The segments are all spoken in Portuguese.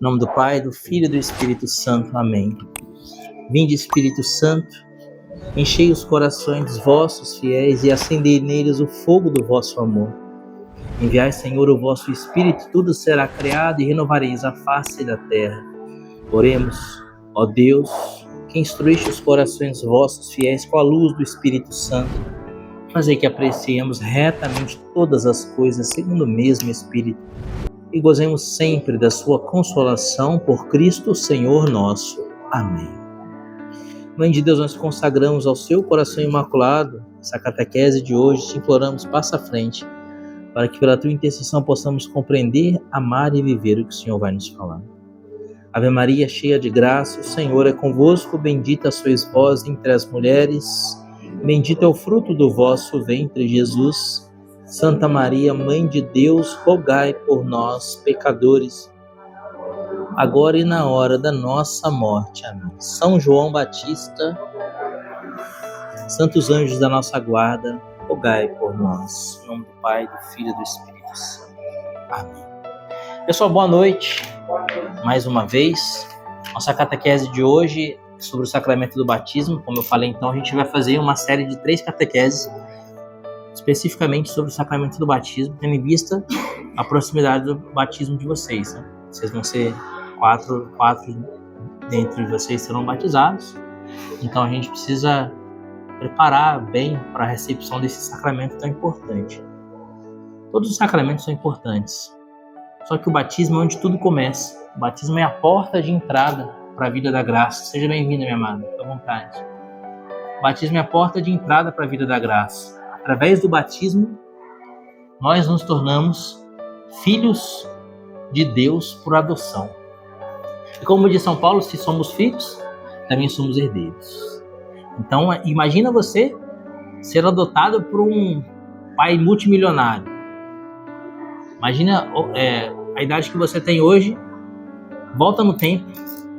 Em nome do Pai, do Filho e do Espírito Santo. Amém. Vinde, Espírito Santo, enchei os corações dos vossos fiéis e acendei neles o fogo do vosso amor. Enviai, Senhor, o vosso Espírito, tudo será criado e renovareis a face da terra. Oremos, ó Deus, que instruíste os corações vossos fiéis com a luz do Espírito Santo. Fazei que apreciemos retamente todas as coisas segundo o mesmo Espírito e gozemos sempre da sua consolação por Cristo Senhor nosso. Amém. Mãe de Deus, nós consagramos ao seu coração imaculado essa catequese de hoje, te imploramos, passa à frente, para que pela tua intercessão possamos compreender, amar e viver o que o Senhor vai nos falar. Ave Maria, cheia de graça, o Senhor é convosco, bendita sois vós entre as mulheres, bendito é o fruto do vosso ventre, Jesus. Santa Maria, Mãe de Deus, rogai por nós, pecadores, agora e na hora da nossa morte. Amém. São João Batista, santos anjos da nossa guarda, rogai por nós. Em nome do Pai, do Filho e do Espírito Santo. Amém. Pessoal, boa noite. Mais uma vez, nossa catequese de hoje sobre o sacramento do batismo. Como eu falei, então, a gente vai fazer uma série de 3 catequeses especificamente sobre o sacramento do batismo, tendo em vista a proximidade do batismo de vocês, né? Vocês vão ser quatro dentre vocês serão batizados, então a gente precisa preparar bem para a recepção desse sacramento tão importante. Todos os sacramentos são importantes, só que o batismo é onde tudo começa. O batismo é a porta de entrada para a vida da graça. Seja bem-vinda, minha amada, fique à vontade. O batismo é a porta de entrada para a vida da graça. Através do batismo, nós nos tornamos filhos de Deus por adoção. E como diz São Paulo, se somos filhos, também somos herdeiros. Então, imagina você ser adotado por um pai multimilionário. Imagina a idade que você tem hoje, volta no tempo.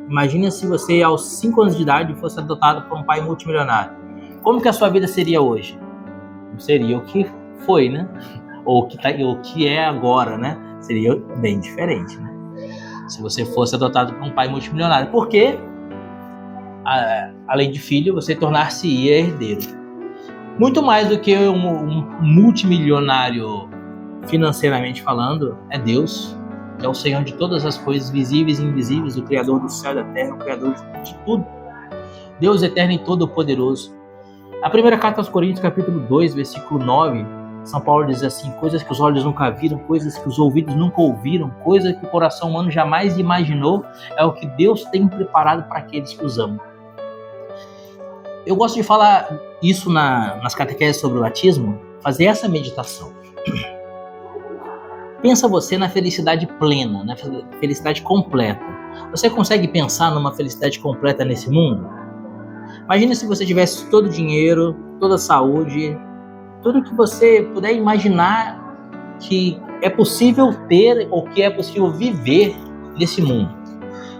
Imagina se você, aos 5 anos de idade, fosse adotado por um pai multimilionário. Como que a sua vida seria hoje? Não seria o que foi, né? Ou o que é agora, né? Seria bem diferente, né? Se você fosse adotado por um pai multimilionário. Porque, além de filho, você tornar-se-ia herdeiro. Muito mais do que um multimilionário financeiramente falando, é Deus, que é o Senhor de todas as coisas visíveis e invisíveis, o Criador do céu e da terra, o Criador de tudo. Deus eterno e todo-poderoso. A primeira carta aos Coríntios, capítulo 2, versículo 9, São Paulo diz assim: coisas que os olhos nunca viram, coisas que os ouvidos nunca ouviram, coisas que o coração humano jamais imaginou, é o que Deus tem preparado para aqueles que os amam. Eu gosto de falar isso nas catequeses sobre o batismo, fazer essa meditação. Pensa você na felicidade plena, na felicidade completa. Você consegue pensar numa felicidade completa nesse mundo? Imagina se você tivesse todo o dinheiro, toda a saúde, tudo que você puder imaginar que é possível ter ou que é possível viver nesse mundo.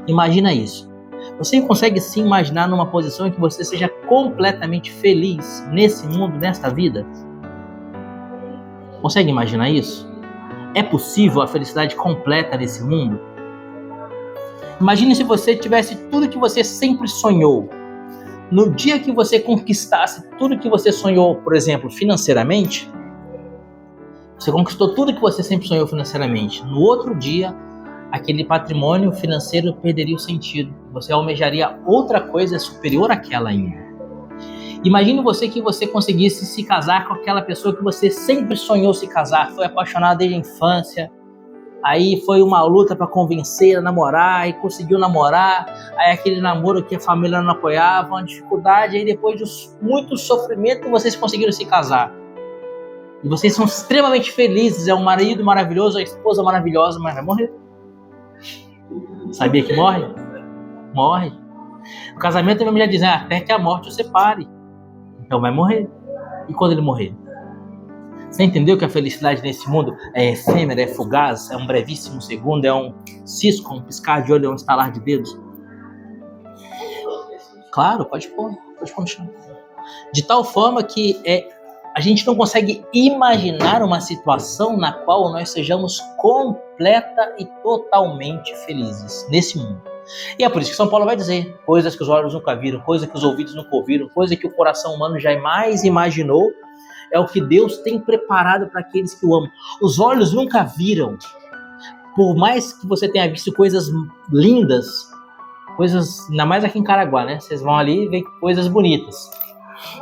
Imagina isso. Você consegue se imaginar numa posição em que você seja completamente feliz nesse mundo, nesta vida? Consegue imaginar isso? É possível a felicidade completa nesse mundo? Imagine se você tivesse tudo que você sempre sonhou. No dia que você conquistasse tudo que você sonhou, por exemplo, financeiramente, você conquistou tudo que você sempre sonhou financeiramente. No outro dia, aquele patrimônio financeiro perderia o sentido. Você almejaria outra coisa superior àquela ainda. Imagine que você conseguisse se casar com aquela pessoa que você sempre sonhou se casar, foi apaixonado desde a infância, aí foi uma luta para convencer a namorar, e conseguiu namorar, aí aquele namoro que a família não apoiava, uma dificuldade, aí depois de muito sofrimento vocês conseguiram se casar. E vocês são extremamente felizes, é um marido maravilhoso, a esposa maravilhosa, mas vai morrer. Sabia que morre? Morre. No casamento a mulher diz, até que a morte o separe. Então vai morrer. E quando ele morrer? Você entendeu que a felicidade nesse mundo é efêmera, é fugaz, é um brevíssimo segundo, é um cisco, um piscar de olho, é um estalar de dedos? Claro, pode pôr no chão. De tal forma que é a gente não consegue imaginar uma situação na qual nós sejamos completa e totalmente felizes nesse mundo. E é por isso que São Paulo vai dizer, coisas que os olhos nunca viram, coisas que os ouvidos nunca ouviram, coisas que o coração humano jamais imaginou, é o que Deus tem preparado para aqueles que o amam. Os olhos nunca viram, por mais que você tenha visto coisas lindas, coisas, ainda mais aqui em Caraguá, né? Vocês vão ali e veem coisas bonitas,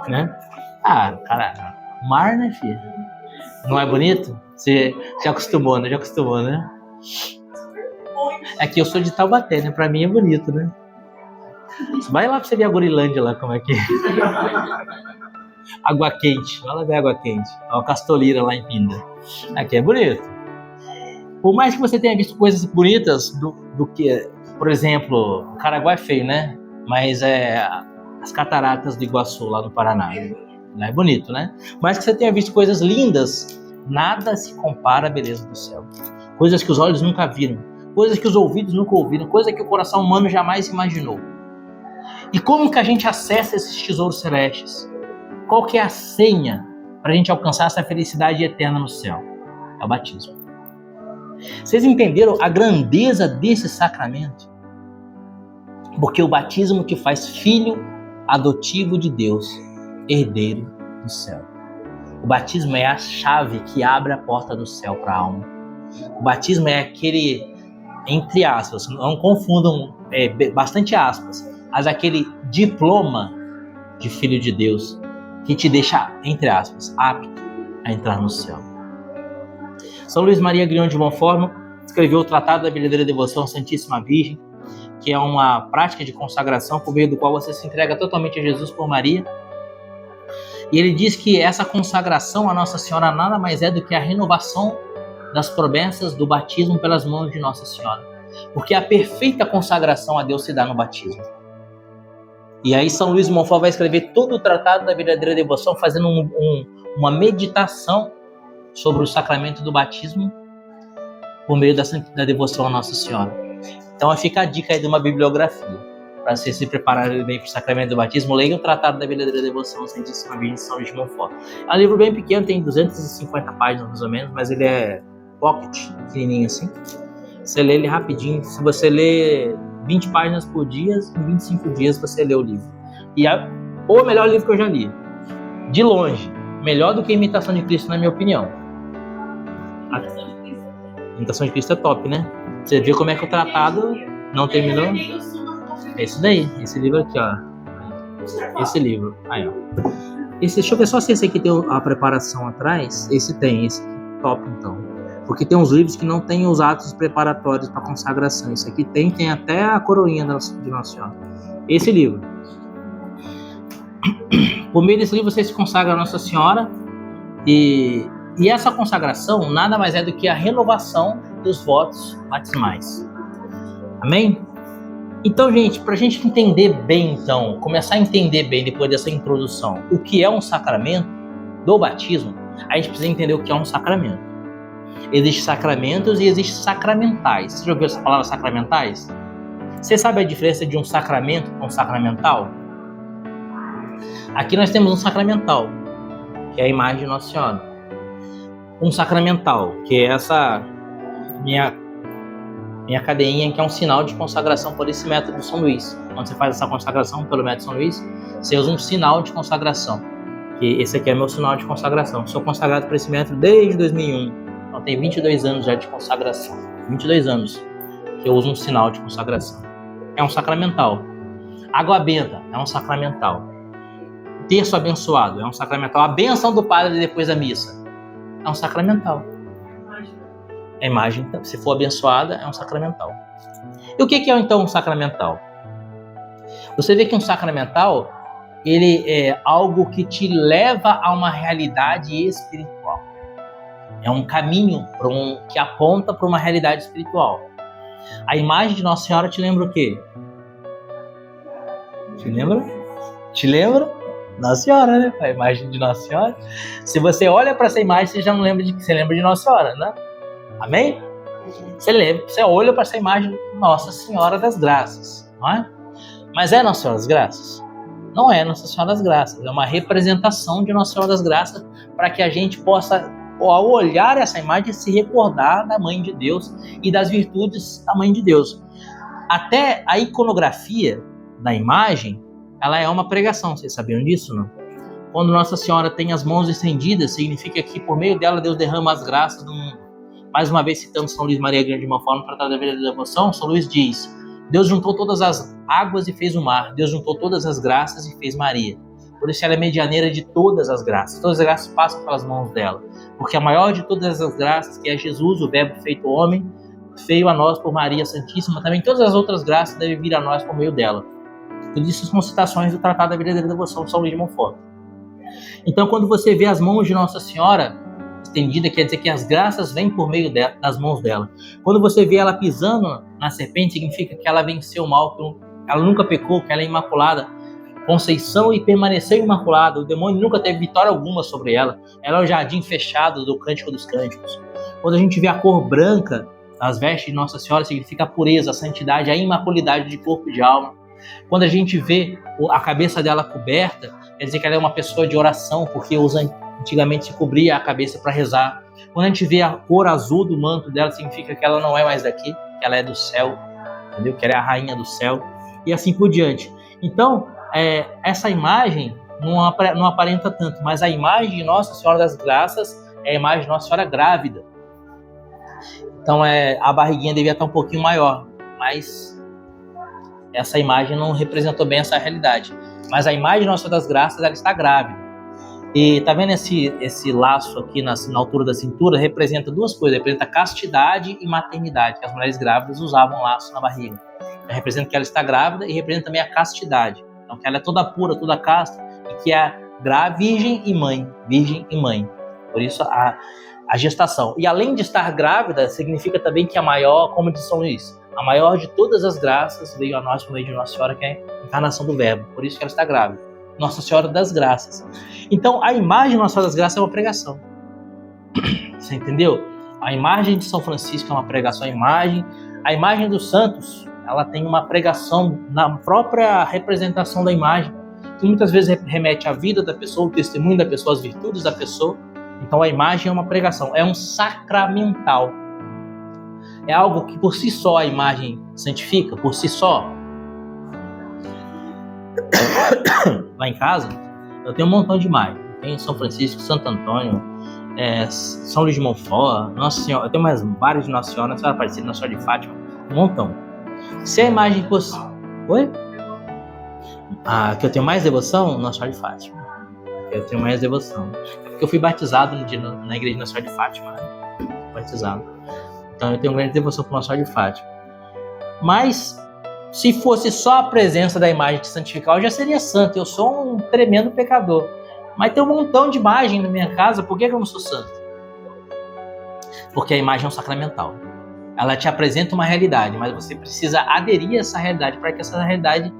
né? Ah, cara, mar, né, filho? Não é bonito? Você já acostumou, né? É que eu sou de Taubaté, né? Pra mim é bonito, né? Vai lá pra você ver a Gurilândia lá, como é que é. Água quente, vai lá ver água quente. Ó, a Castoleira lá em Pinda. Aqui é bonito. Por mais que você tenha visto coisas bonitas do que, por exemplo, o Caraguá é feio, né? Mas as cataratas do Iguaçu lá no Paraná. É bonito, né? Mas que você tenha visto coisas lindas, nada se compara à beleza do céu. Coisas que os olhos nunca viram, coisas que os ouvidos nunca ouviram, coisas que o coração humano jamais imaginou. E como que a gente acessa esses tesouros celestes? Qual que é a senha para a gente alcançar essa felicidade eterna no céu? É o batismo. Vocês entenderam a grandeza desse sacramento? Porque o batismo te faz filho adotivo de Deus, herdeiro do céu. O batismo é a chave que abre a porta do céu para a alma. O batismo é aquele, entre aspas, não confundam, bastante aspas, mas aquele diploma de filho de Deus que te deixa, entre aspas, apto a entrar no céu. São Luís Maria Grignion de Montfort escreveu o Tratado da Verdadeira Devoção à Santíssima Virgem, que é uma prática de consagração por meio do qual você se entrega totalmente a Jesus por Maria. E ele diz que essa consagração a Nossa Senhora nada mais é do que a renovação das promessas do batismo pelas mãos de Nossa Senhora. Porque a perfeita consagração a Deus se dá no batismo. E aí São Luís de Montfort vai escrever todo o Tratado da Verdadeira Devoção fazendo uma meditação sobre o sacramento do batismo por meio da devoção a Nossa Senhora. Então fica a dica aí de uma bibliografia. Para você se preparar bem para o sacramento do batismo, leia o Tratado da Verdadeira Devoção à Santíssima Virgem de São Luís de Montfort. É um livro bem pequeno, tem 250 páginas mais ou menos, mas ele é pocket, pequenininho assim. Você lê ele rapidinho. Se você lê 20 páginas por dia, em 25 dias você lê o livro. E é o melhor livro que eu já li. De longe. Melhor do que a Imitação de Cristo, na minha opinião. A Imitação de Cristo é top, né? Você viu como é que o tratado não terminou? É isso daí. Esse livro aqui, ó. Esse livro. Aí, ó. Deixa eu ver só se esse aqui tem a preparação atrás. Esse tem. Esse aqui, top, então. Porque tem uns livros que não tem os atos preparatórios para consagração. Esse aqui tem até a coroinha de Nossa Senhora. Esse livro. Por meio desse livro você se consagra a Nossa Senhora e essa consagração nada mais é do que a renovação dos votos batismais. Amém? Então, gente, para a gente entender bem, então, começar a entender bem depois dessa introdução, o que é um sacramento do batismo, a gente precisa entender o que é um sacramento. Existem sacramentos e existem sacramentais. Você já ouviu essa palavra sacramentais? Você sabe a diferença de um sacramento com um sacramental? Aqui nós temos um sacramental, que é a imagem de Nossa Senhora. Um sacramental, que é essa minha cadeinha, que é um sinal de consagração por esse método de São Luís. Quando você faz essa consagração pelo método de São Luís, você usa um sinal de consagração. Que esse aqui é meu sinal de consagração. Sou consagrado por esse método desde 2001. Então tem 22 anos já de consagração. 22 anos que eu uso um sinal de consagração. É um sacramental. Água benta é um sacramental. Terço abençoado é um sacramental. A bênção do padre depois da missa é um sacramental. A imagem, se for abençoada, é um sacramental. E o que é então um sacramental? Você vê que um sacramental, ele é algo que te leva a uma realidade espiritual. É um caminho que aponta para uma realidade espiritual. A imagem de Nossa Senhora te lembra o quê? Te lembra? Te lembra? Nossa Senhora, né? A imagem de Nossa Senhora. Se você olha para essa imagem, você já não lembra de que você lembra de Nossa Senhora, né? Amém? Você olha para essa imagem, Nossa Senhora das Graças, não é? Mas é Nossa Senhora das Graças? não é Nossa Senhora das Graças, é uma representação de Nossa Senhora das Graças para que a gente possa, ao olhar essa imagem, se recordar da Mãe de Deus e das virtudes da Mãe de Deus. Até a iconografia da imagem, ela é uma pregação, vocês sabiam disso, não? Quando Nossa Senhora tem as mãos estendidas, significa que por meio dela Deus derrama as graças do mundo. Mais uma vez citando São Luís Maria Grande de Montfort no Tratado da Vida da Devoção, São Luís diz: Deus juntou todas as águas e fez o mar, Deus juntou todas as graças e fez Maria. Por isso ela é medianeira de todas as graças passam pelas mãos dela, porque a maior de todas as graças, que é Jesus, o Verbo feito homem, veio a nós por Maria Santíssima, também todas as outras graças devem vir a nós por meio dela. Tudo isso são citações do Tratado da Vida da Devoção de São Luís de Montfort. Então, quando você vê as mãos de Nossa Senhora estendida, quer dizer que as graças vêm por meio das mãos dela. Quando você vê ela pisando na serpente, significa que ela venceu o mal, que ela nunca pecou, que ela é imaculada, conceição, e permaneceu imaculada. O demônio nunca teve vitória alguma sobre ela. Ela é o jardim fechado do Cântico dos Cânticos. Quando a gente vê a cor branca nas vestes de Nossa Senhora, significa a pureza, a santidade, a imaculidade de corpo e de alma. Quando a gente vê a cabeça dela coberta, quer dizer que ela é uma pessoa de oração, porque antigamente se cobria a cabeça para rezar. Quando a gente vê a cor azul do manto dela, significa que ela não é mais daqui, que ela é do céu, entendeu? Que ela é a rainha do céu, e assim por diante. Então, essa imagem não aparenta tanto, mas a imagem de Nossa Senhora das Graças é a imagem de Nossa Senhora grávida. Então, a barriguinha devia estar um pouquinho maior, mas essa imagem não representou bem essa realidade. Mas a imagem de Nossa Senhora das Graças, ela está grávida. E tá vendo esse laço aqui na altura da cintura? Representa duas coisas, representa castidade e maternidade, que as mulheres grávidas usavam laço na barriga. Então, representa que ela está grávida e representa também a castidade. Então, que ela é toda pura, toda casta, e que é virgem e mãe. Por isso, a gestação. E além de estar grávida, significa também que a maior, como diz São Luís, a maior de todas as graças veio a nós por meio de Nossa Senhora, que é a encarnação do Verbo. Por isso que ela está grávida. Nossa Senhora das Graças. Então, a imagem de Nossa Senhora das Graças é uma pregação. Você entendeu? A imagem de São Francisco é uma pregação. A imagem dos santos, ela tem uma pregação na própria representação da imagem, que muitas vezes remete à vida da pessoa, o testemunho da pessoa, as virtudes da pessoa. Então, a imagem é uma pregação, é um sacramental. É algo que por si só a imagem santifica, por si só. Lá em casa, eu tenho um montão de imagem. Tem São Francisco, Santo Antônio, São Luís de Montfort, Nossa Senhora. Eu tenho mais vários de Nossa Senhora, Nossa Senhora Aparecida, Nossa Senhora de Fátima, um montão. Se a imagem fosse... Oi? Que eu tenho mais devoção? Nossa Senhora de Fátima. Eu tenho mais devoção. É porque eu fui batizado na igreja de Nossa Senhora de Fátima, né? Batizado. Então eu tenho grande devoção por Nossa Senhora de Fátima. Mas, se fosse só a presença da imagem de santificar, eu já seria santo. Eu sou um tremendo pecador. Mas tem um montão de imagem na minha casa, por que eu não sou santo? Porque a imagem é um sacramental. Ela te apresenta uma realidade, mas você precisa aderir a essa realidade para que essa realidade,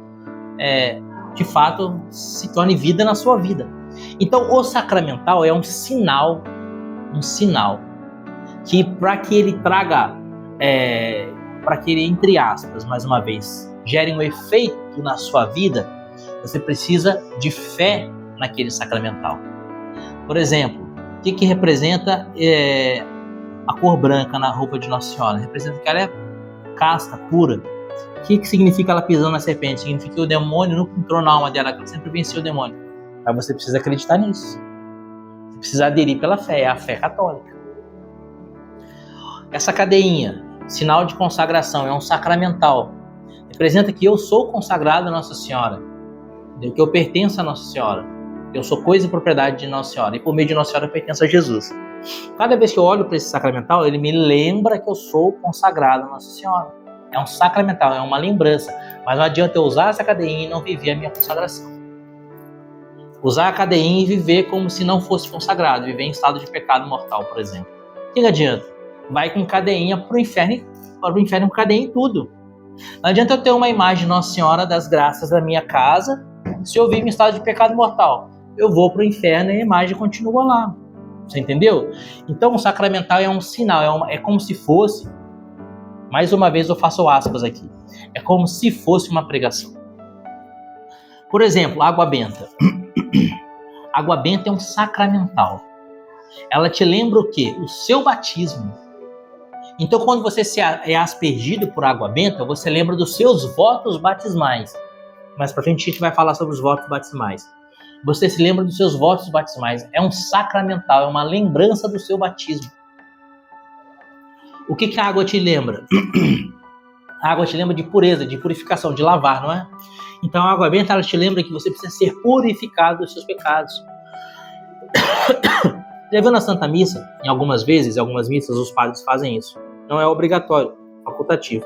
de fato, se torne vida na sua vida. Então, o sacramental é um sinal, que para que ele traga, para que ele, entre aspas, mais uma vez, gere um efeito na sua vida, você precisa de fé naquele sacramental. Por exemplo, o que representa a cor branca na roupa de Nossa Senhora? Representa que ela é casta, pura. O que significa ela pisando na serpente? Significa que o demônio nunca entrou na alma dela, que ela sempre venceu o demônio. Mas você precisa acreditar nisso. Você precisa aderir pela fé, é a fé católica. Essa cadeinha, sinal de consagração, é um sacramental. Representa que eu sou consagrado a Nossa Senhora, que eu pertenço a Nossa Senhora, eu sou coisa e propriedade de Nossa Senhora, e por meio de Nossa Senhora eu pertenço a Jesus. Cada vez que eu olho para esse sacramental, ele me lembra que eu sou consagrado a Nossa Senhora. É um sacramental, é uma lembrança. Mas não adianta eu usar essa cadeinha e não viver a minha consagração. Usar a cadeinha e viver como se não fosse consagrado, viver em estado de pecado mortal, por exemplo. O que adianta? Vai com cadeinha para o inferno com cadeinha em tudo. Não adianta eu ter uma imagem de Nossa Senhora das Graças na minha casa, se eu vivo em estado de pecado mortal. Eu vou para o inferno e a imagem continua lá. Você entendeu? Então o sacramental é um sinal, é como se fosse, mais uma vez eu faço aspas aqui, é como se fosse uma pregação. Por exemplo, água benta. Água benta é um sacramental. Ela te lembra o quê? O seu batismo. Então, quando você é aspergido por água benta, você lembra dos seus votos batismais. Mais pra frente a gente vai falar sobre os votos batismais. Você se lembra dos seus votos batismais. É um sacramental, é uma lembrança do seu batismo. O que a água te lembra? A água te lembra de pureza, de purificação, de lavar, não é? Então a água benta, ela te lembra que você precisa ser purificado dos seus pecados. Levando a Santa Missa, em algumas missas, os padres fazem isso. Não é obrigatório, facultativo.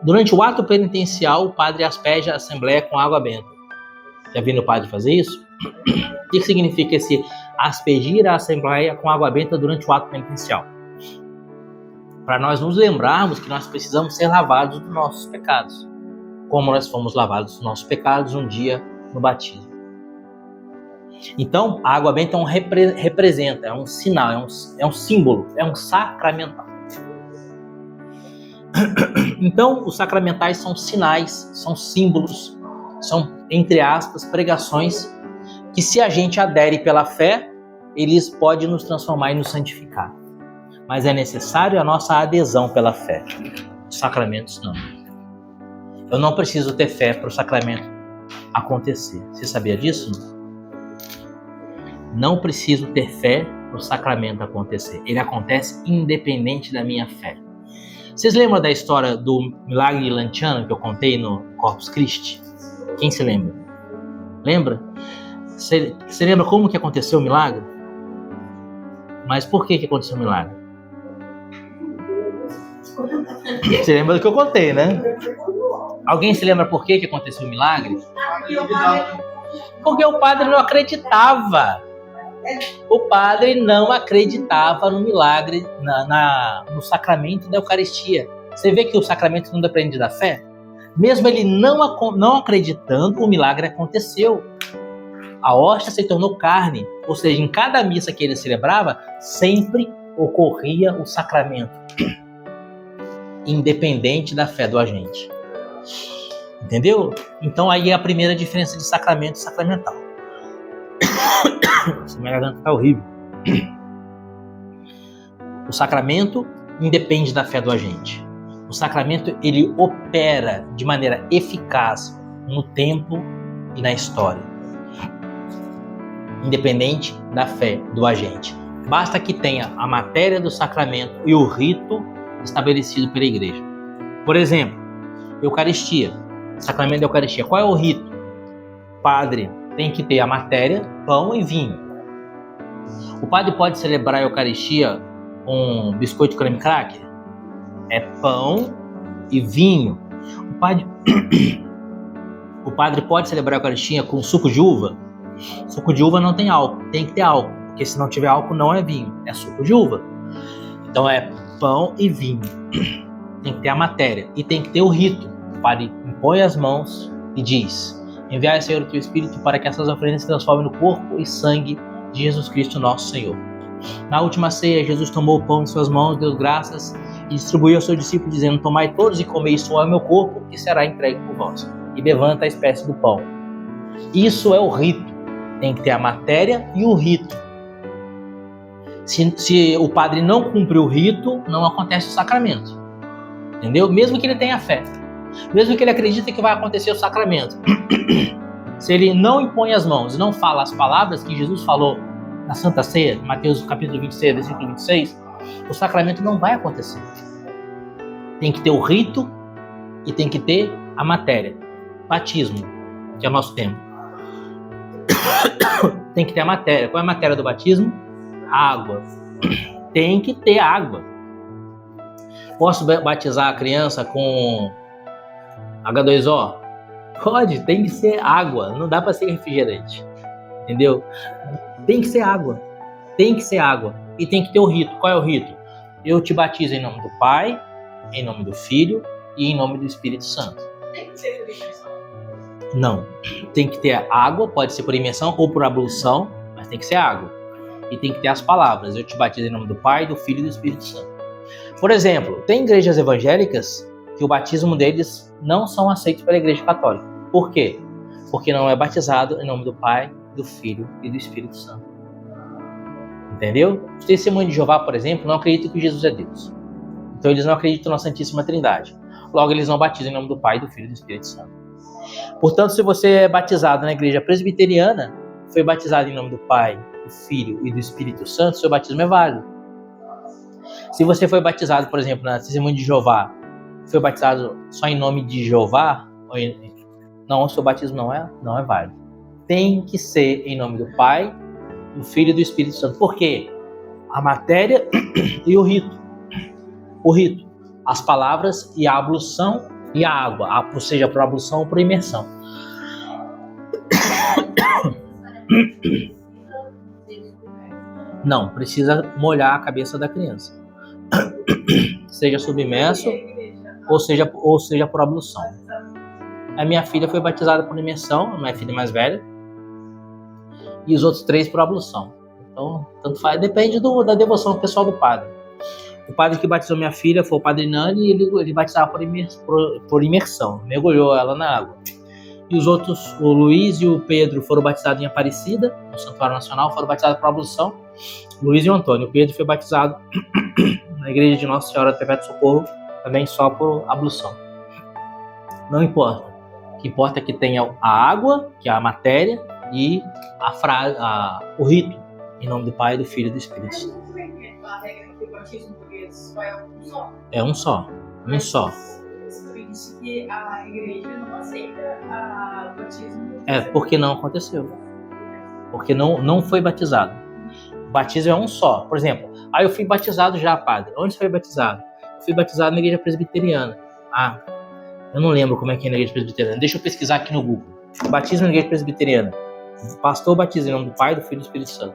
Durante o ato penitencial, o padre asperge a Assembleia com água benta. Já viram o padre fazer isso? O que significa esse aspergir a Assembleia com água benta durante o ato penitencial? Para nós nos lembrarmos que nós precisamos ser lavados dos nossos pecados, como nós fomos lavados dos nossos pecados um dia no batismo. Então, a água benta representa, é um sinal, é um símbolo, é um sacramental. Então, os sacramentais são sinais, são símbolos, são, entre aspas, pregações que, se a gente adere pela fé, eles podem nos transformar e nos santificar. Mas é necessário a nossa adesão pela fé. Os sacramentos não. Eu não preciso ter fé para o sacramento acontecer. Você sabia disso? Não preciso ter fé para o sacramento acontecer. Ele acontece independente da minha fé. Vocês lembram da história do milagre de Lanciano que eu contei no Corpus Christi? Quem se lembra? Lembra? Você lembra como que aconteceu o milagre? Mas por que aconteceu o milagre? Você lembra do que eu contei, né? Alguém se lembra por que aconteceu o milagre? Porque o padre não acreditava. O padre não acreditava no milagre, no sacramento da Eucaristia. Você vê que o sacramento não depende da fé? Mesmo ele não acreditando, o milagre aconteceu. A hóstia se tornou carne. Ou seja, em cada missa que ele celebrava, sempre ocorria o sacramento, independente da fé do agente. Entendeu? Então aí é a primeira diferença de sacramento e sacramental. Minha garganta está horrível. O sacramento independe da fé do agente. O sacramento, ele opera de maneira eficaz no tempo e na história, independente da fé do agente. Basta que tenha a matéria do sacramento e o rito estabelecido pela igreja. Por exemplo, Eucaristia, sacramento da Eucaristia. Qual é o rito? Padre tem que ter a matéria, pão e vinho. O padre pode celebrar a Eucaristia com biscoito creme cracker? É pão e vinho. O padre pode celebrar a Eucaristia com suco de uva? Suco de uva não tem álcool, tem que ter álcool, porque se não tiver álcool não é vinho, é suco de uva. Então é pão e vinho. Tem que ter a matéria e tem que ter o rito. O padre impõe as mãos e diz: enviai, Senhor, o teu Espírito para que essas oferendas se transformem no corpo e sangue de Jesus Cristo, nosso Senhor. Na última ceia, Jesus tomou o pão em suas mãos, deu graças e distribuiu aos seus discípulos, dizendo: tomai todos e comei, isso é o meu corpo, que será entregue por vós. E levanta a espécie do pão. Isso é o rito. Tem que ter a matéria e o rito. Se o padre não cumpre o rito, não acontece o sacramento. Entendeu? Mesmo que ele tenha fé. Mesmo que ele acredite que vai acontecer o sacramento. Se ele não impõe as mãos e não fala as palavras que Jesus falou na Santa Ceia, Mateus capítulo 26, versículo 26, o sacramento não vai acontecer. Tem que ter o rito e tem que ter a matéria. Batismo, que é o nosso tempo. Tem que ter a matéria. Qual é a matéria do batismo? Água. Tem que ter água. Posso batizar a criança com H2O? Pode, tem que ser água. Não dá para ser refrigerante. Entendeu? Tem que ser água. Tem que ser água. E tem que ter o rito. Qual é o rito? Eu te batizo em nome do Pai, em nome do Filho e em nome do Espírito Santo. Tem que ser por imersão? Não. Tem que ter água, pode ser por imersão ou por ablução, mas tem que ser água. E tem que ter as palavras: eu te batizo em nome do Pai, do Filho e do Espírito Santo. Por exemplo, tem igrejas evangélicas que o batismo deles não são aceitos pela Igreja Católica. Por quê? Porque não é batizado em nome do Pai, do Filho e do Espírito Santo. Entendeu? Os Testemunhos de Jeová, por exemplo, não acreditam que Jesus é Deus. Então eles não acreditam na Santíssima Trindade. Logo, eles não batizam em nome do Pai, do Filho e do Espírito Santo. Portanto, se você é batizado na igreja presbiteriana, foi batizado em nome do Pai, do Filho e do Espírito Santo, seu batismo é válido. Se você foi batizado, por exemplo, na Testemunha de Jeová, foi batizado só em nome de Jeová, não, o seu batismo não é válido. Tem que ser em nome do Pai, do Filho e do Espírito Santo. Por quê? A matéria e o rito. O rito, as palavras e a ablução e a água, ou seja, por ablução ou por imersão. Não, precisa molhar a cabeça da criança. Seja submerso ou seja por ablução. A minha filha foi batizada por imersão, a minha filha mais velha, e os outros 3 por ablução. Então, tanto faz, depende da devoção pessoal do padre. O padre que batizou minha filha foi o padre Nani, e ele batizava por imersão, mergulhou ela na água. E os outros, o Luiz e o Pedro, foram batizados em Aparecida, no Santuário Nacional, foram batizados por ablução. Luiz e o Antônio. O Pedro foi batizado na igreja de Nossa Senhora do Perpétuo Socorro, também só por ablução. Não importa. O que importa é que tenha a água, que é a matéria, e o rito, em nome do Pai, do Filho e do Espírito Santo. É um só. Um só. Que a igreja não aceita o batismo. É, porque não aconteceu. Porque não foi batizado. O batismo é um só. Por exemplo, eu fui batizado já, padre. Onde você foi batizado? Eu fui batizado na igreja presbiteriana. Eu não lembro como é que é na igreja presbiteriana. Deixa eu pesquisar aqui no Google. Batismo na igreja presbiteriana. O pastor batiza em nome do Pai, do Filho e do Espírito Santo.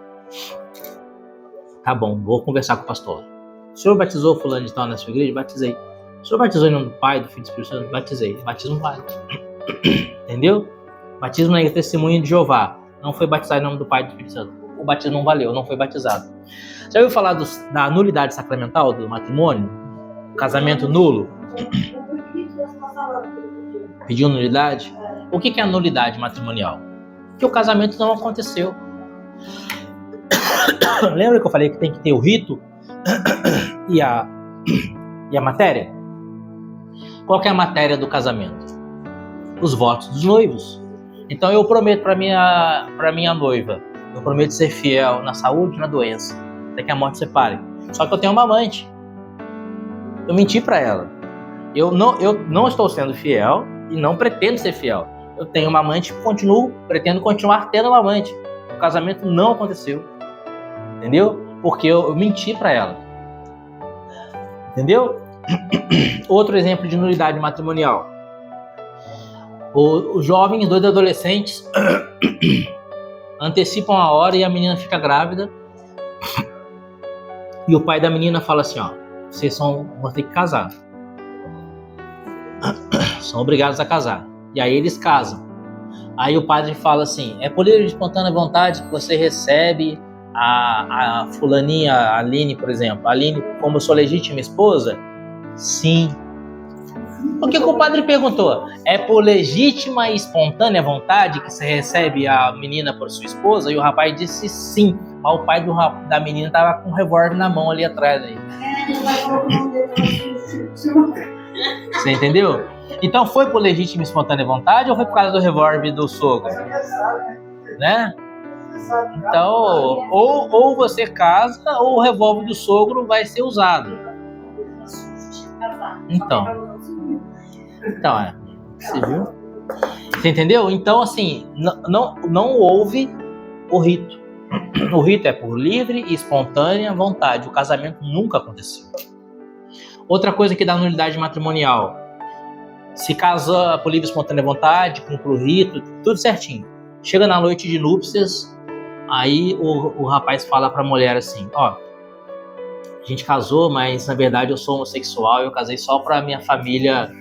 Tá bom, vou conversar com o pastor. O senhor batizou fulano de tal na sua igreja? Batizei. O senhor batizou em nome do Pai, do Filho e do Espírito Santo? Batizei. Batismo vale. Entendeu? Batismo na Testemunha de Jeová. Não foi batizado em nome do Pai e do Espírito Santo. O batismo não valeu, não foi batizado. Já ouviu falar da nulidade sacramental do matrimônio? Casamento nulo? Pediu nulidade? O que é a nulidade matrimonial? Que o casamento não aconteceu. Lembra que eu falei que tem que ter o rito e a matéria? Qual que é a matéria do casamento? Os votos dos noivos. Então eu prometo para minha noiva, eu prometo ser fiel na saúde e na doença, até que a morte separe. Só que eu tenho uma amante. Eu menti para ela. Eu não estou sendo fiel e não pretendo ser fiel. Eu tenho uma amante e pretendo continuar tendo uma amante. O casamento não aconteceu. Entendeu? Porque eu menti para ela. Entendeu? Outro exemplo de nulidade matrimonial. Os jovens, 2 adolescentes, antecipam a hora e a menina fica grávida. E o pai da menina fala assim, vocês vão ter que casar. São obrigados a casar. E aí eles casam. Aí o padre fala assim, é por livre e espontânea vontade que você recebe a fulaninha, a Aline, por exemplo. A Aline, como sua legítima esposa? Sim. O que o padre perguntou? É por legítima e espontânea vontade que você recebe a menina por sua esposa? E o rapaz disse sim. Mas o pai da menina estava com um revólver na mão ali atrás. Aí. Você entendeu? Então foi por legítima e espontânea vontade ou foi por causa do revólver do sogro? Né? Então, ou você casa ou o revólver do sogro vai ser usado. Então, você viu? Você entendeu? Então, assim, não houve o rito. O rito é por livre e espontânea vontade. O casamento nunca aconteceu. Outra coisa que dá nulidade matrimonial. Se casa por livre e espontânea vontade, cumpre o rito, tudo certinho. Chega na noite de núpcias, aí o rapaz fala pra mulher assim, a gente casou, mas na verdade eu sou homossexual, eu casei só pra minha família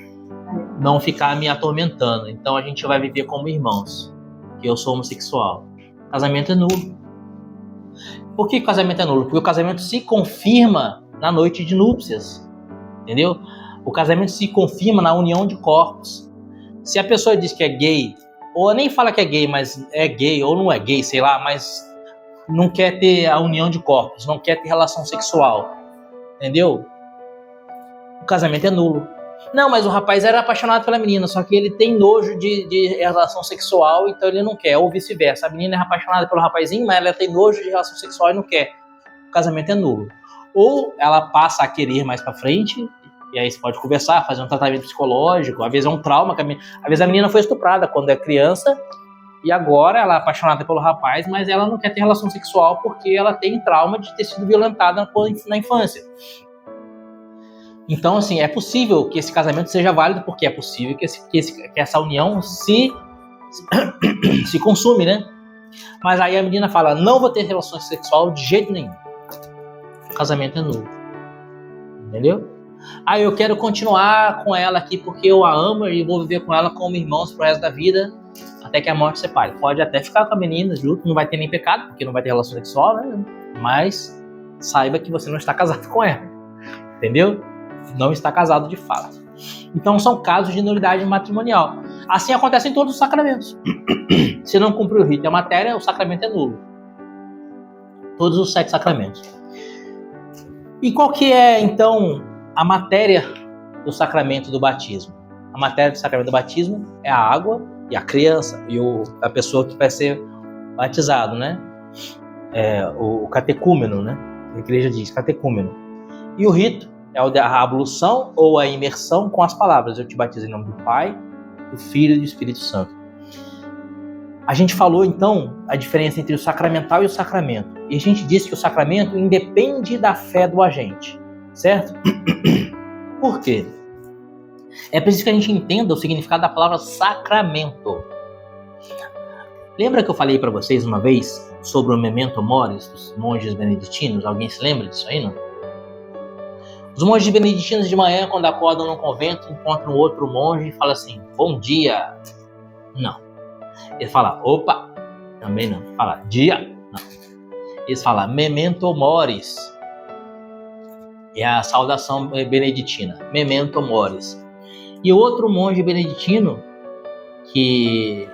não ficar me atormentando. Então a gente vai viver como irmãos, que eu sou homossexual. O casamento é nulo. Por que o casamento é nulo? Porque o casamento se confirma na noite de núpcias, entendeu? O casamento se confirma na união de corpos. Se a pessoa diz que é gay, ou nem fala que é gay, mas é gay ou não é gay, sei lá, mas não quer ter a união de corpos, não quer ter relação sexual, entendeu? O casamento é nulo. Não, mas o rapaz era apaixonado pela menina, só que ele tem nojo de relação sexual, então ele não quer, ou vice-versa. A menina é apaixonada pelo rapazinho, mas ela tem nojo de relação sexual e não quer. O casamento é nulo. Ou ela passa a querer mais pra frente, e aí você pode conversar, fazer um tratamento psicológico, às vezes é um trauma, às vezes a menina foi estuprada quando é criança, e agora ela é apaixonada pelo rapaz, mas ela não quer ter relação sexual porque ela tem trauma de ter sido violentada na infância. Então, assim, é possível que esse casamento seja válido, porque é possível que essa união se consume, né? Mas aí a menina fala, não vou ter relação sexual de jeito nenhum. O casamento é nulo. Entendeu? Aí eu quero continuar com ela aqui porque eu a amo e vou viver com ela como irmãos pro resto da vida, até que a morte separe. Pode até ficar com a menina junto, não vai ter nem pecado, porque não vai ter relação sexual, né? Mas saiba que você não está casado com ela. Entendeu? Não está casado de fato. Então são casos de nulidade matrimonial. Assim acontece em todos os sacramentos. Se não cumprir o rito e a matéria, o sacramento é nulo. Todos os 7 sacramentos. E qual que é, então, a matéria do sacramento do batismo? A matéria do sacramento do batismo é a água e a criança, e a pessoa que vai ser batizado, né? O catecúmeno, né? A igreja diz catecúmeno. E o rito é a ablução ou a imersão com as palavras. Eu te batizo em nome do Pai, do Filho e do Espírito Santo. A gente falou, então, a diferença entre o sacramental e o sacramento. E a gente disse que o sacramento independe da fé do agente, certo? Por quê? É preciso que a gente entenda o significado da palavra sacramento. Lembra que eu falei para vocês uma vez sobre o memento moris dos monges beneditinos? Alguém se lembra disso aí, não? Os monges beneditinos de manhã, quando acordam no convento, encontram outro monge e falam assim, bom dia. Não. Eles falam, opa. Também não. Fala, dia. Não. Eles falam, memento moris. É a saudação beneditina. Memento moris. E outro monge beneditino que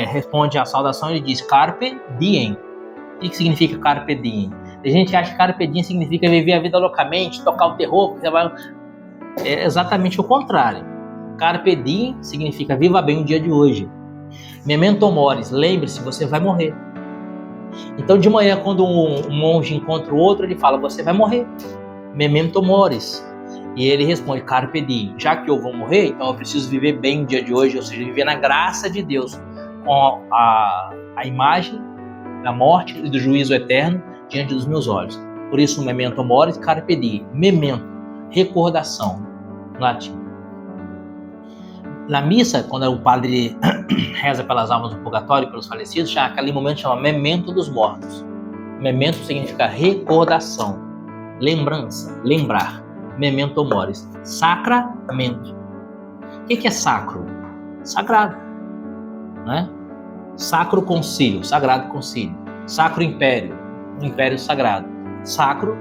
responde à saudação, ele diz, carpe diem. O que significa carpe diem? A gente acha que carpe diem significa viver a vida loucamente, tocar o terror, porque é exatamente o contrário. Carpe diem significa viva bem o dia de hoje. Memento moris, lembre-se, você vai morrer. Então de manhã, quando um monge encontra o outro, ele fala, você vai morrer. Memento moris. E ele responde, carpe diem. Já que eu vou morrer, então eu preciso viver bem o dia de hoje, ou seja, viver na graça de Deus, com a imagem da morte e do juízo eterno diante dos meus olhos. Por isso, memento moris, carpe diem. Memento, recordação, no latim. Na missa, quando o padre reza pelas almas do purgatório, pelos falecidos, aquele momento chama memento dos mortos. Memento significa recordação, lembrança, lembrar. Memento moris. Sacramento. O que é sacro? Sagrado, né? Sacro concílio, sagrado concílio. Sacro império, um império sagrado. Sacro,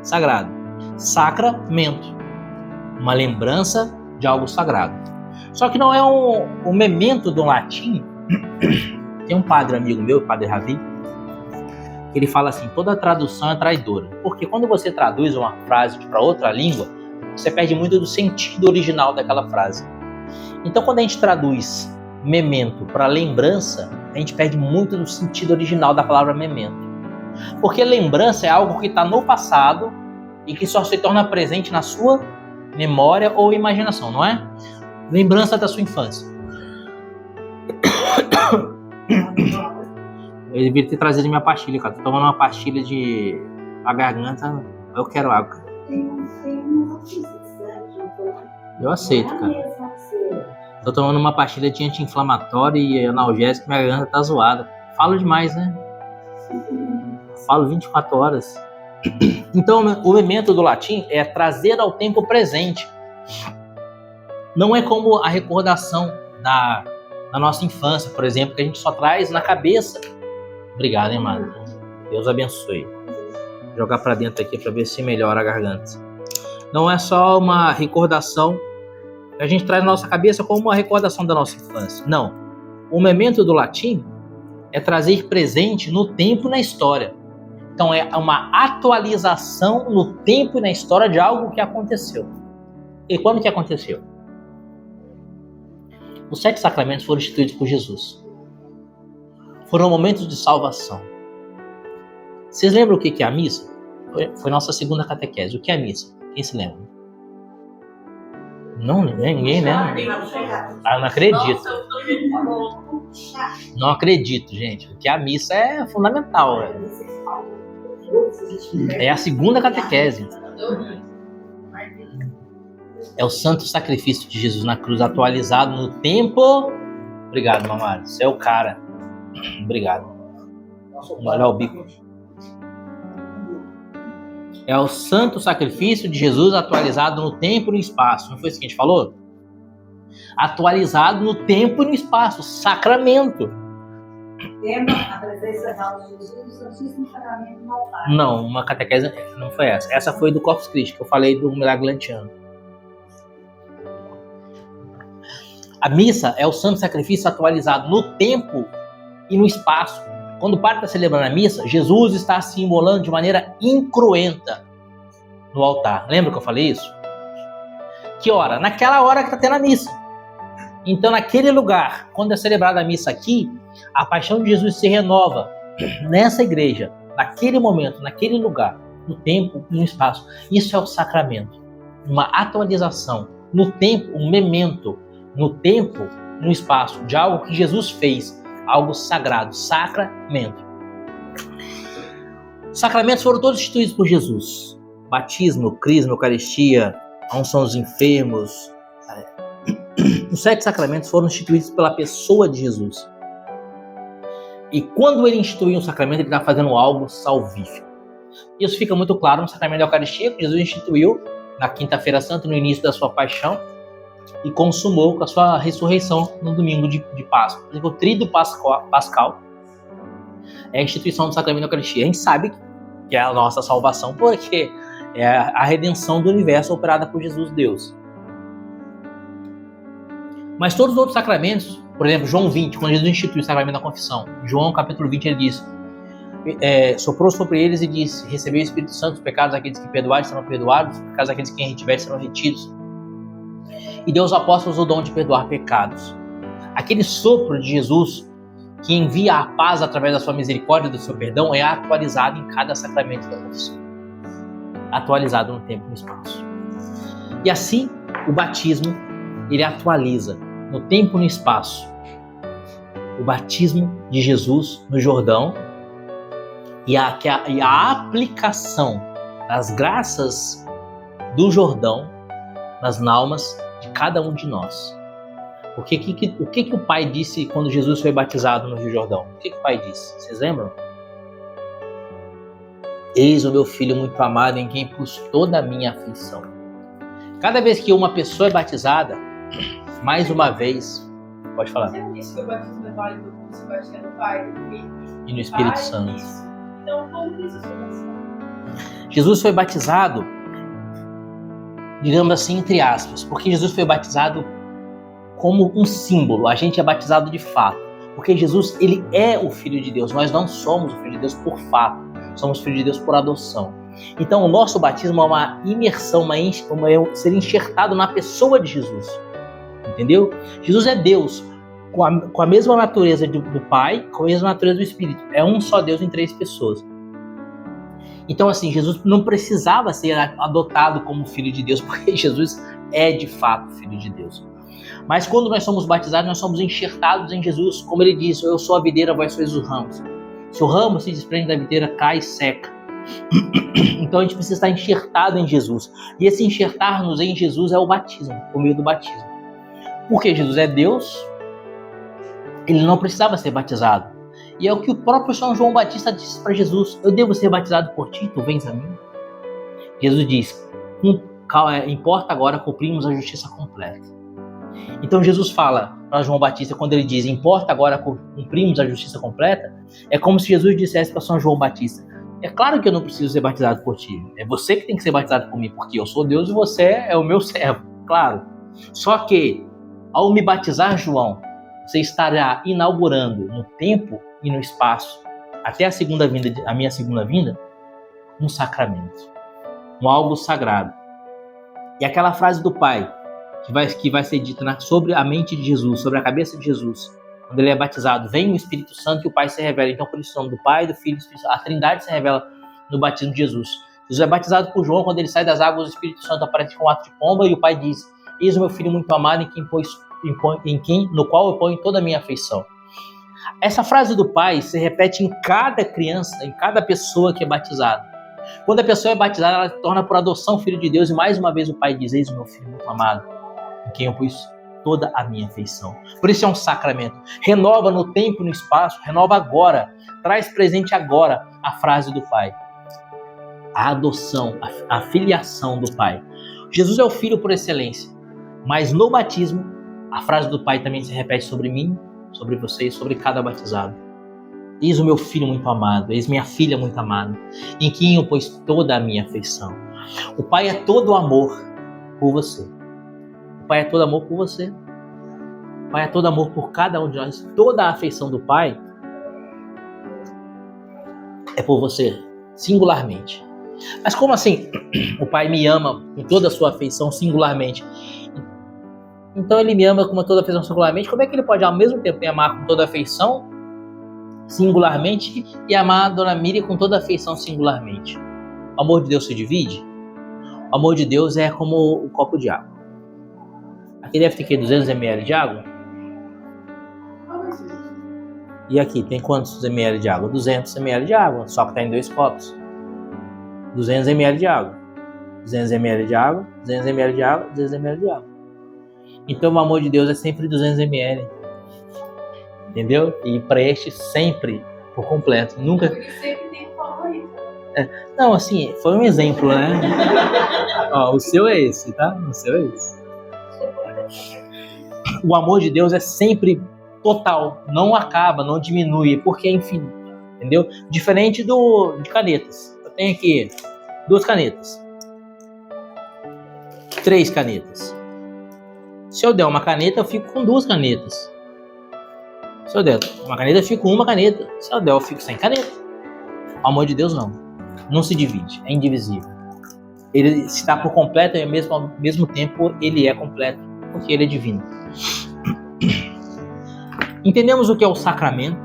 sagrado. Sacramento, uma lembrança de algo sagrado. Só que não é um memento do latim. Tem um padre amigo meu, o padre Ravi, que ele fala assim, toda tradução é traidora. Porque quando você traduz uma frase para outra língua, você perde muito do sentido original daquela frase. Então quando a gente traduz memento para lembrança, a gente perde muito do sentido original da palavra memento. Porque lembrança é algo que está no passado e que só se torna presente na sua memória ou imaginação, não é? Lembrança da sua infância. Eu devia ter trazido minha pastilha, cara. Tô tomando uma pastilha de a garganta. Eu quero água. Eu aceito, cara. Tô tomando uma pastilha de anti-inflamatório e analgésico, minha garganta tá zoada. Falo demais, né? Falo 24 horas. Então, o memento do latim é trazer ao tempo presente. Não é como a recordação da nossa infância, por exemplo, que a gente só traz na cabeça. Obrigado, hein, mano? Deus abençoe. Vou jogar pra dentro aqui pra ver se melhora a garganta. Não é só uma recordação a gente traz na nossa cabeça como uma recordação da nossa infância. Não. O memento do latim é trazer presente no tempo e na história. Então é uma atualização no tempo e na história de algo que aconteceu. E quando que aconteceu? Os 7 sacramentos foram instituídos por Jesus. Foram momentos de salvação. Vocês lembram o que é a missa? Foi nossa segunda catequese. O que é a missa? Quem se lembra? Não, ninguém lembra. Ah, eu não acredito. Não acredito, gente. Porque a missa é fundamental. É a segunda catequese. É o santo sacrifício de Jesus na cruz, atualizado no tempo. Obrigado, mamãe. Você é o cara. Obrigado. Olha o bico. É o santo sacrifício de Jesus atualizado no tempo e no espaço. Não foi isso que a gente falou? Atualizado no tempo e no espaço. Sacramento. Tema, a presença real de Jesus no Santíssimo Sacramento no altar. Não, uma catequese não foi essa. Essa foi do Corpus Christi, que eu falei do milagre lantiano. A missa é o santo sacrifício atualizado no tempo e no espaço. Quando o padre está celebrando a missa, Jesus está se imolando de maneira incruenta no altar. Lembra que eu falei isso? Que hora? Naquela hora que está tendo a missa. Então, naquele lugar, quando é celebrada a missa aqui, a paixão de Jesus se renova nessa igreja, naquele momento, naquele lugar, no tempo e no espaço. Isso é o sacramento. Uma atualização no tempo, um memento, no tempo, no espaço, de algo que Jesus fez. Algo sagrado, sacramento. Os sacramentos foram todos instituídos por Jesus. Batismo, crisma, eucaristia, a unção dos enfermos. Os 7 sacramentos foram instituídos pela pessoa de Jesus. E quando ele instituiu um sacramento, ele está fazendo algo salvífico. Isso fica muito claro no sacramento da Eucaristia, que Jesus instituiu na Quinta-feira Santa, no início da sua paixão, e consumou com a sua ressurreição no domingo de Páscoa. O tríduo pascal é a instituição do sacramento da Eucaristia. A gente sabe que é a nossa salvação, porque é a redenção do universo operada por Jesus Deus. Mas todos os outros sacramentos, por exemplo, João 20, quando Jesus instituiu o sacramento da confissão, João capítulo 20, ele diz, soprou sobre eles e disse, recebeu o Espírito Santo, os pecados daqueles que perdoarem serão perdoados, os pecados daqueles que retiverem serão retidos. E deu aos apóstolos o dom de perdoar pecados. Aquele sopro de Jesus que envia a paz através da sua misericórdia e do seu perdão é atualizado em cada sacramento da confissão. Atualizado no tempo e no espaço. E assim, o batismo, ele atualiza no tempo e no espaço. O batismo de Jesus no Jordão e a aplicação das graças do Jordão nas almas de cada um de nós. O que o Pai disse quando Jesus foi batizado no Rio Jordão? O que o Pai disse? Vocês lembram? Eis o meu filho muito amado em quem pus toda a minha afeição. Cada vez que uma pessoa é batizada, mais uma vez, pode falar. Você não disse que o batismo é válido como se batismo no Pai, do Filho E no Espírito Santo. Isso. Então, como isso foi batizado? Jesus foi batizado, digamos assim, entre aspas, porque Jesus foi batizado como um símbolo. A gente é batizado de fato, porque Jesus, ele é o Filho de Deus. Nós não somos o Filho de Deus por fato, somos Filho de Deus por adoção. Então, o nosso batismo é uma imersão, ser enxertado na pessoa de Jesus. Entendeu? Jesus é Deus, com a mesma natureza do Pai, com a mesma natureza do Espírito. É um só Deus em 3 pessoas. Então, assim, Jesus não precisava ser adotado como Filho de Deus, porque Jesus é, de fato, Filho de Deus. Mas quando nós somos batizados, nós somos enxertados em Jesus. Como ele disse, eu sou a videira, vós sois os ramos. Se o ramo se desprende da videira, cai e seca. Então a gente precisa estar enxertado em Jesus. E esse enxertar-nos em Jesus é o batismo, por meio do batismo. Porque Jesus é Deus, ele não precisava ser batizado. E é o que o próprio São João Batista disse para Jesus: eu devo ser batizado por ti, tu vens a mim? Jesus diz: importa agora cumprirmos a justiça completa. Então Jesus fala para João Batista, quando ele diz: importa agora cumprirmos a justiça completa, é como se Jesus dissesse para São João Batista: é claro que eu não preciso ser batizado por ti, é você que tem que ser batizado por mim, porque eu sou Deus e você é o meu servo, claro. Só que, ao me batizar, João, você estará inaugurando no tempo e no espaço, até a minha segunda vinda, um sacramento, um algo sagrado. E aquela frase do Pai, que vai ser dita sobre a mente de Jesus, sobre a cabeça de Jesus, quando ele é batizado, vem o Espírito Santo e o Pai se revela. Então, por isso, o nome do Pai, do Filho e do Espírito Santo, a Trindade se revela no batismo de Jesus. Jesus é batizado por João, quando ele sai das águas, o Espírito Santo aparece com um ato de pomba e o Pai diz: eis o meu Filho muito amado, no qual eu ponho toda a minha afeição. Essa frase do Pai se repete em cada criança, em cada pessoa que é batizada. Quando a pessoa é batizada, ela se torna por adoção filho de Deus, e mais uma vez o Pai diz: eis o meu Filho muito amado, em quem eu pus toda a minha afeição. Por isso é um sacramento. Renova no tempo e no espaço, renova agora, traz presente agora a frase do Pai. A adoção, a filiação do Pai. Jesus é o Filho por excelência, mas no batismo, a frase do Pai também se repete sobre mim, sobre você e sobre cada batizado. Eis o meu Filho muito amado, eis minha filha muito amada, em quem eu pus toda a minha afeição. O Pai é todo amor por você. O Pai é todo amor por você. O Pai é todo amor por cada um de nós. Toda a afeição do Pai é por você, singularmente. Mas como assim? O Pai me ama com toda a sua afeição singularmente. Então ele me ama com toda a afeição singularmente. Como é que ele pode ao mesmo tempo me amar com toda a afeição singularmente e amar a Dona Miriam com toda a afeição singularmente? O amor de Deus se divide? O amor de Deus é como um copo de água. Aqui deve ter 200 ml de água? E aqui tem quantos ml de água? 200 ml de água, só que está em 2 copos. 200 ml de água. 200 ml de água, 200 ml de água, 200 ml de água. Então o amor de Deus é sempre 200 ml. Entendeu? E preenche sempre por completo. Nunca. Porque sempre tem favorito. Não, assim, foi um exemplo, né? Ó, o seu é esse, tá? O seu é esse. O amor de Deus é sempre total, não acaba, não diminui, porque é infinito, entendeu? Diferente de canetas. Eu tenho aqui 2 canetas, 3 canetas. Se eu der uma caneta, eu fico com 2 canetas. Se eu der uma caneta, eu fico com 1 caneta. Se eu der, eu fico sem caneta. O amor de Deus não se divide, é indivisível. Ele está por completo e ao mesmo tempo ele é completo, porque ele é divino. Entendemos o que é o sacramento,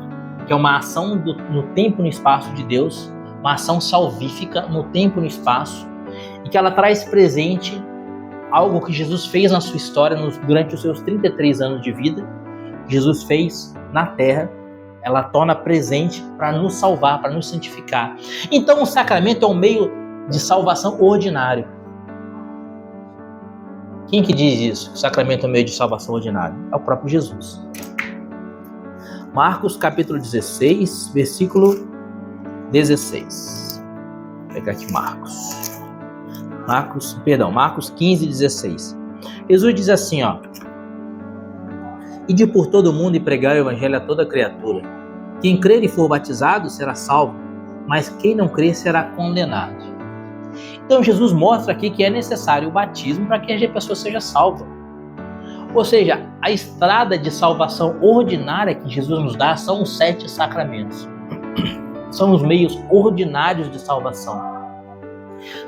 que é uma ação no tempo e no espaço de Deus, uma ação salvífica no tempo e no espaço, e que ela traz presente algo que Jesus fez na sua história durante os seus 33 anos de vida. Jesus fez na terra, ela torna presente para nos salvar, para nos santificar. Então o sacramento é um meio de salvação ordinário. Quem que diz isso? O sacramento é um meio de salvação ordinário? É o próprio Jesus. Marcos capítulo 16, versículo 16. Vou pegar aqui Marcos 15, 16. Jesus diz assim, ó: ide por todo o mundo e pregar o evangelho a toda criatura. Quem crer e for batizado será salvo, mas quem não crer será condenado. Então Jesus mostra aqui que é necessário o batismo para que a pessoa seja salva. Ou seja, a estrada de salvação ordinária que Jesus nos dá são os 7 sacramentos. São os meios ordinários de salvação.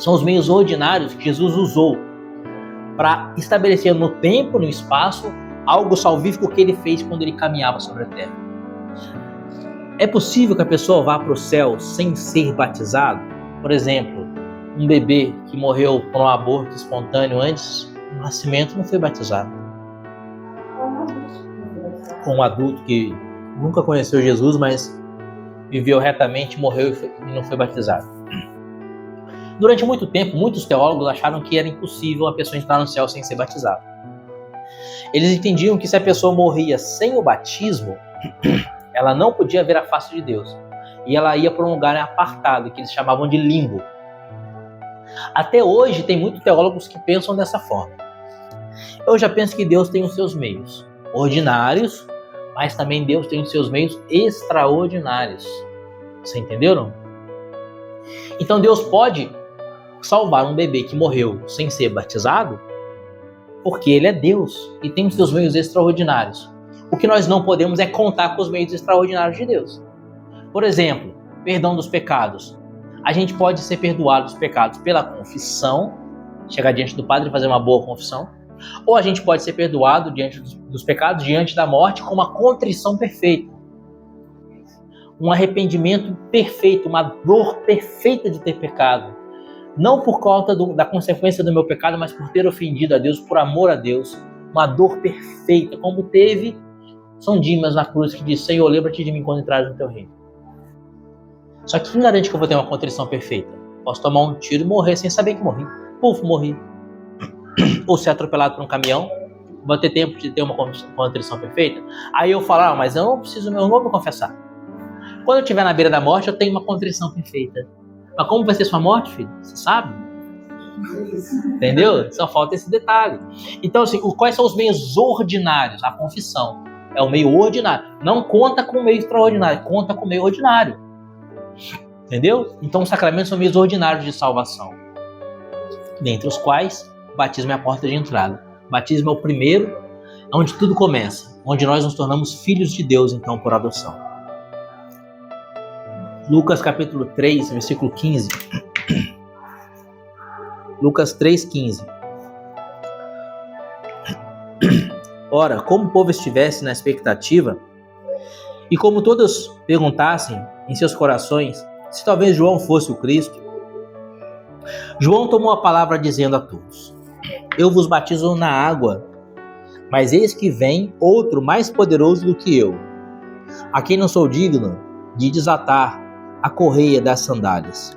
São os meios ordinários que Jesus usou para estabelecer no tempo, no espaço, algo salvífico que ele fez quando ele caminhava sobre a terra. É possível que a pessoa vá para o céu sem ser batizado? Por exemplo, um bebê que morreu por um aborto espontâneo antes do nascimento não foi batizado. Um adulto que nunca conheceu Jesus, mas viveu retamente, morreu e não foi batizado. Durante muito tempo, muitos teólogos acharam que era impossível a pessoa entrar no céu sem ser batizada. Eles entendiam que se a pessoa morria sem o batismo, ela não podia ver a face de Deus. E ela ia para um lugar apartado, que eles chamavam de limbo. Até hoje, tem muitos teólogos que pensam dessa forma. Eu já penso que Deus tem os seus meios ordinários, mas também Deus tem os seus meios extraordinários. Você entendeu, não? Então Deus pode salvar um bebê que morreu sem ser batizado, porque Ele é Deus e tem os seus meios extraordinários. O que nós não podemos é contar com os meios extraordinários de Deus. Por exemplo, perdão dos pecados. A gente pode ser perdoado dos pecados pela confissão, chegar diante do Padre e fazer uma boa confissão, ou a gente pode ser perdoado diante dos pecados, diante da morte, com uma contrição perfeita. Um arrependimento perfeito, uma dor perfeita de ter pecado. Não por causa da consequência do meu pecado, mas por ter ofendido a Deus, por amor a Deus. Uma dor perfeita, como teve São Dimas na cruz, que diz: Senhor, lembra-te de mim quando entrares no teu reino. Só que quem garante que eu vou ter uma contrição perfeita? Posso tomar um tiro e morrer sem saber que morri. Puf, morri. Ou ser atropelado por um caminhão, vou ter tempo de ter uma contrição perfeita? Aí eu falo, mas eu não vou me confessar. Quando eu estiver na beira da morte, eu tenho uma contrição perfeita. Mas como vai ser sua morte, filho? Você sabe? Entendeu? Só falta esse detalhe. Então, assim, quais são os meios ordinários? A confissão é o meio ordinário. Não conta com o meio extraordinário, conta com o meio ordinário. Entendeu? Então, os sacramentos são meios ordinários de salvação. Dentre os quais, o batismo é a porta de entrada. O batismo é o primeiro, onde tudo começa. Onde nós nos tornamos filhos de Deus, então, por adoção. Lucas capítulo 3, versículo 15. Lucas 3, 15. Ora, como o povo estivesse na expectativa, e como todos perguntassem em seus corações se talvez João fosse o Cristo, João tomou a palavra dizendo a todos: Eu vos batizo na água, mas eis que vem outro mais poderoso do que eu, a quem não sou digno de desatar a correia das sandálias.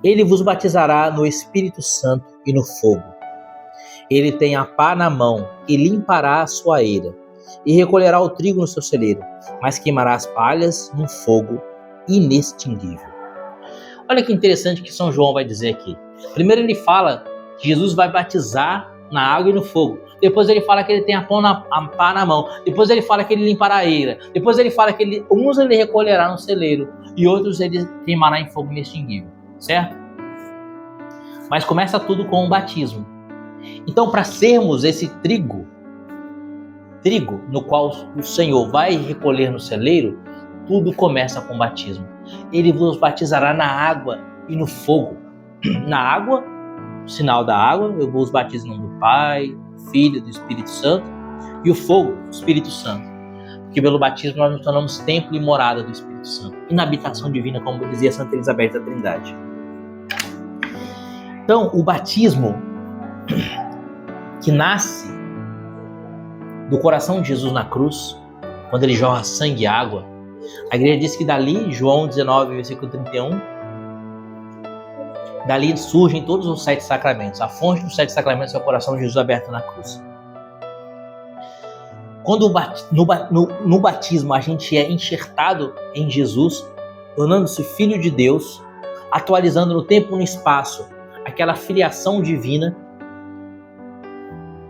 Ele vos batizará no Espírito Santo e no fogo. Ele tem a pá na mão e limpará a sua eira, e recolherá o trigo no seu celeiro, mas queimará as palhas num fogo inextinguível. Olha que interessante que São João vai dizer aqui. Primeiro ele fala que Jesus vai batizar na água e no fogo. Depois ele fala que ele tem a pá na mão. Depois ele fala que ele limpará a eira. Depois ele fala que uns ele recolherá no celeiro e outros ele queimará em fogo inextinguível. Certo? Mas começa tudo com o batismo. Então, para sermos esse trigo no qual o Senhor vai recolher no celeiro, tudo começa com o batismo. Ele vos batizará na água e no fogo. Na água, sinal da água, eu vos batizo em nome do Pai, do Filho e do Espírito Santo. E o fogo, o Espírito Santo. Porque pelo batismo nós nos tornamos templo e morada do Espírito Santo. E na habitação divina, como dizia Santa Elizabeth da Trindade. Então, o batismo que nasce do coração de Jesus na cruz, quando ele jorra sangue e água, a igreja diz que dali, João 19, versículo 31, dali surgem todos os 7 sacramentos. A fonte dos 7 sacramentos é o coração de Jesus aberto na cruz. Quando no batismo a gente é enxertado em Jesus, tornando-se filho de Deus, atualizando no tempo e no espaço aquela filiação divina,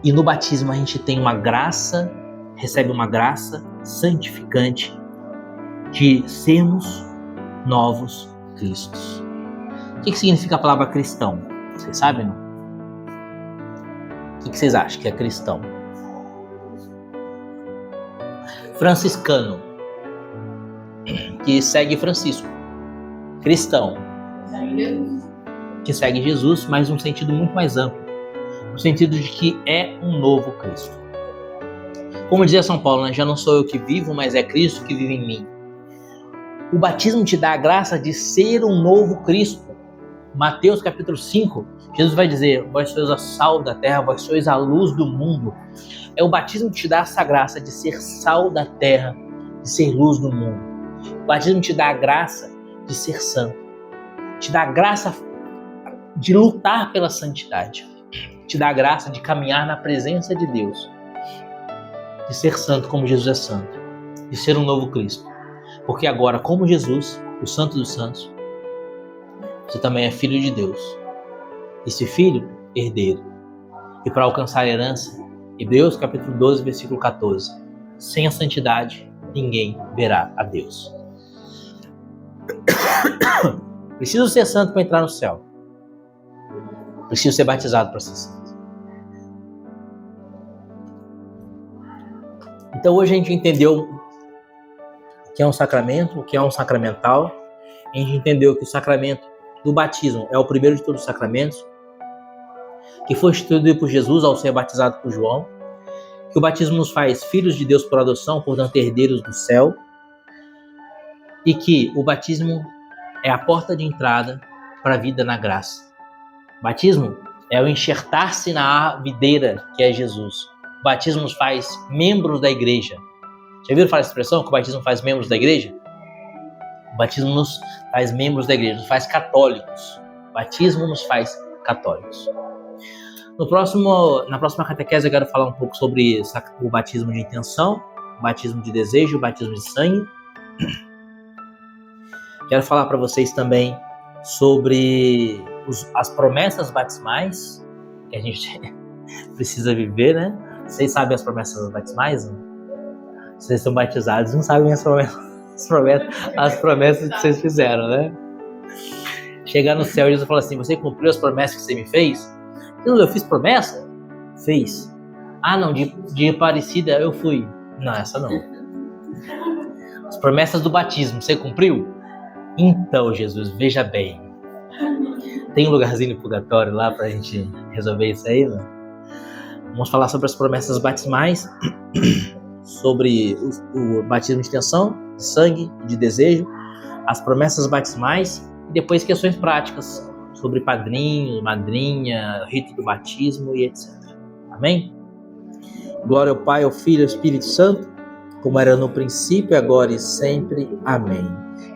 e no batismo a gente tem uma graça, recebe uma graça santificante de sermos novos Cristos. O que significa a palavra cristão? Vocês sabem, não? O que vocês acham que é cristão? Franciscano, que segue Francisco. Cristão, que segue Jesus, mas num sentido muito mais amplo. No sentido de que é um novo Cristo. Como dizia São Paulo, né? Já não sou eu que vivo, mas é Cristo que vive em mim. O batismo te dá a graça de ser um novo Cristo. Mateus capítulo 5, Jesus vai dizer: vós sois a sal da terra, vós sois a luz do mundo. É o batismo que te dá essa graça de ser sal da terra, de ser luz do mundo. O batismo te dá a graça de ser santo. Te dá a graça de lutar pela santidade. Te dá a graça de caminhar na presença de Deus. De ser santo como Jesus é santo. De ser um novo Cristo. Porque agora, como Jesus, o Santo dos Santos, você também é filho de Deus. Esse filho, herdeiro. E para alcançar a herança, Hebreus capítulo 12, versículo 14. Sem a santidade, ninguém verá a Deus. Preciso ser santo para entrar no céu. Preciso ser batizado para ser santo. Então hoje a gente entendeu o que é um sacramento, o que é um sacramental. A gente entendeu que o sacramento do batismo é o primeiro de todos os sacramentos, que foi instituído por Jesus ao ser batizado por João, que o batismo nos faz filhos de Deus por adoção, portanto herdeiros do céu, e que o batismo é a porta de entrada para a vida na graça. O batismo é o enxertar-se na videira que é Jesus. O batismo nos faz membros da igreja. Já viram falar essa expressão, que o batismo faz membros da igreja? O batismo nos faz membros da igreja, nos faz católicos. O batismo nos faz católicos. Na próxima catequese eu quero falar um pouco sobre o batismo de intenção, o batismo de desejo, o batismo de sangue. Quero falar para vocês também sobre as promessas batismais que a gente precisa viver, né? Vocês sabem as promessas batismais? Não? Vocês são batizados, não sabem as promessas que vocês fizeram, né? Chegar no céu, Jesus fala assim: você cumpriu as promessas que você me fez? Jesus, eu fiz promessa? Fez. Ah, não, de Aparecida eu fui. Não, essa não. As promessas do batismo, você cumpriu? Então, Jesus, veja bem. Tem um lugarzinho no purgatório lá pra gente resolver isso aí, né? Vamos falar sobre as promessas batismais, sobre o batismo de intenção, de sangue e de desejo, as promessas batismais e depois questões práticas sobre padrinho, madrinha, rito do batismo e etc. Amém? Glória ao Pai, ao Filho e ao Espírito Santo, como era no princípio, agora e sempre. Amém.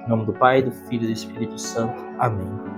Em nome do Pai, do Filho e do Espírito Santo. Amém.